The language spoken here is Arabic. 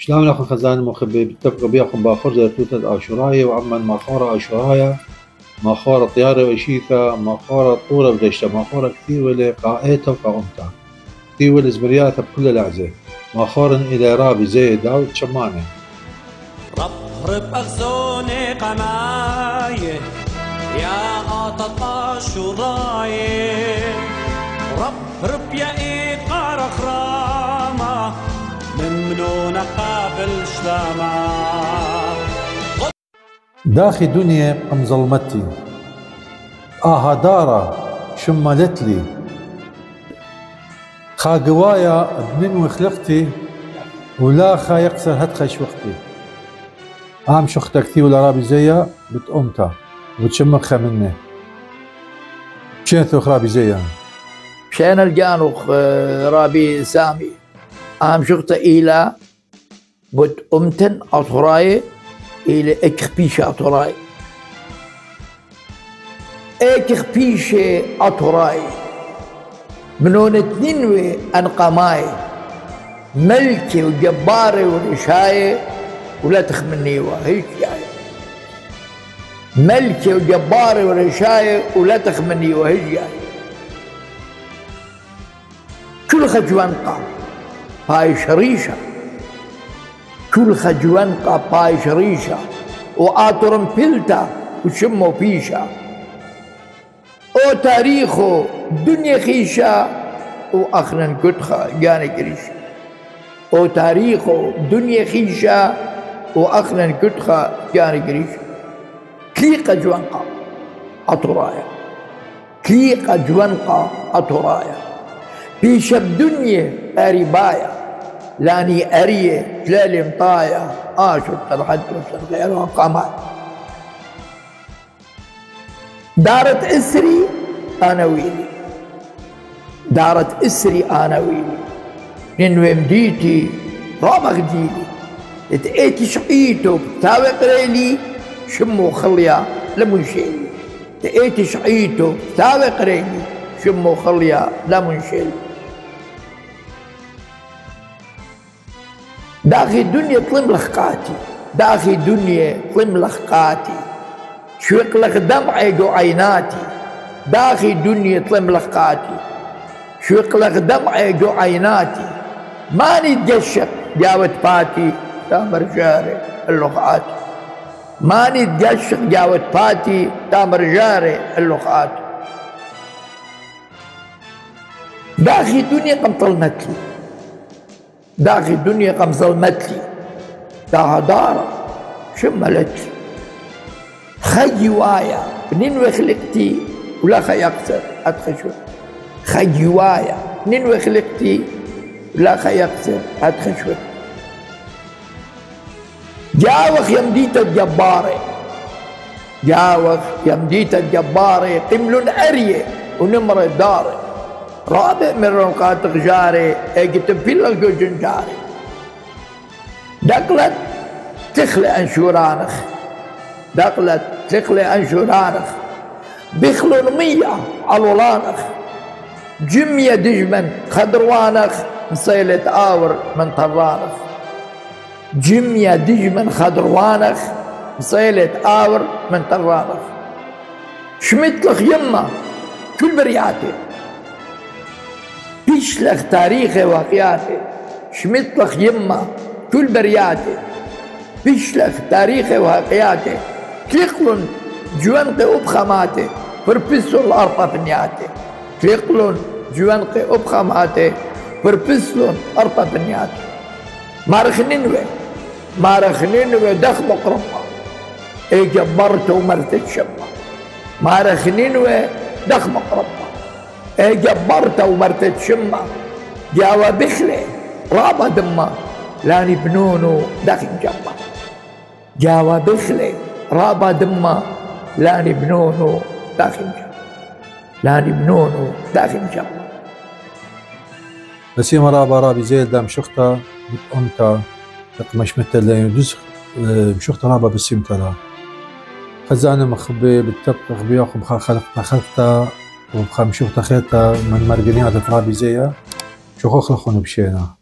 شلون الاخ الخزان مخبي بتبقى بياخذ باخر زيتوتة اشورايا وعمن ماخورة اشورايا ماخورة طيارة وشيكا ماخورة طورة بدشتة ماخورة كثير ولا قائتها وقاومتها كثير ولا زبرياتها بكل الأعزة ماخورا إلى رابي زي داود شمانة رب أخزوني قماية يا قاطط اشورايا رب يا إيقار خرامة ممنون قابل شلامة داخي دنيا قم ظلمتي دارة شملتلي خا قوايا بننوي خلقتي ولا خا يقصر هتخش وقتي عام شختك كثير ولا رابي زيها بتقومتا وبتشمخها منه مشان ثوخ رابي زيها مشان الجانوخ رابي سامي عام شخته إلى بتقومتن أطراي إلى إكخبيشة أطراي إكخبيشة أطراي منون تنينوي أنقماي ملكي وجباري ورشاية ولا تخمني وهيك يعني ملكي وجباري ورشاية ولا تخمني وهيك يعني كل خجوانقة باي شريشة كل خجوانقة باي شريشة وآطرم بلتا وشمو بيشة او تاريخو دنيا خيشة واخرن كتخة جاني قريشة او تاريخو دنيا خيشة واخرن كتخة جاني قريشة كليقة جوانقة أطرايا كليقة جوانقة أطرايا بيشة بدنيا أريبايا لاني أريه جلالي مطايا شو الحد وشو غير وقامات دارت اسري انا ويلي دارت اسري انا ويلي من مديتي رابع ديلي اتأتي شقيتو بتاوي قريلي شمو خليا لمنشيلي اتأتي شقيتو بتاوي قريلي شمو خليا لمنشيلي داخي دنيا طلم لخقاتي داخي دنيا طلم لخقاتي شوق لك دمعي جو عيناتي داخي دنيا طلم لخقاتي شوق لك دمعي جو عيناتي ماني تجشق جاوت باتي تامر جاري اللقاتي ماني تجشق جاوت باتي تامر جاري اللقاتي داخي دنيا قم طلمتلي داخي دنيا قم ظلمتلي داها دارة شملتلي خجوايا بننوي خلقتي ولا خيقصر أتخشوت خجوايا بننوي خلقتي ولا خيقصر أتخشوت جاوخ يمديت الجباري جاوخ يمديت الجباري قمل أريه ونمر داري رابع من رنقات غجاري اجتب في جو جنجاري دقلت تخلي أنشورانخ دقلت تخلي أنشورانخ بيخلو المية علولانخ جمية دجمن خضروانخ مصيلة آور من طرانخ جمية دجمن خضروانخ مصيلة آور من طرانخ شمتلخ يما كل برياتي بيشلخ تاريخي وحياتي شمتلخ يما كل برياتي بيشلخ تاريخي وحياتي تلقلن جوانقي أبخماتي بربسو الأربع بنياتي تلقلن جوانقي أبخماتي بربسو أربع بنياتي مارخنينوي دخ مقرمة اي جبرت ومرتد شمة مارخنينوي دخ مقرمة اي جبرت ومرتد شمة جاوا بخلي رابا دمه لاني بنونو داخل جمه جاوا بخلي رابا دمه لاني بنونو داخل جمه لاني بنونو داخل جمه نسيم رابا رابي زيد دام شختا بتقومتا مش مثل دزخ مشختا رابا بسيم ترى خزانة مخبي بالتبقى بياخذ خلقتا وبخا مشختا خيتا من مرقنيات رابي زيها شخوخ لخون بشينا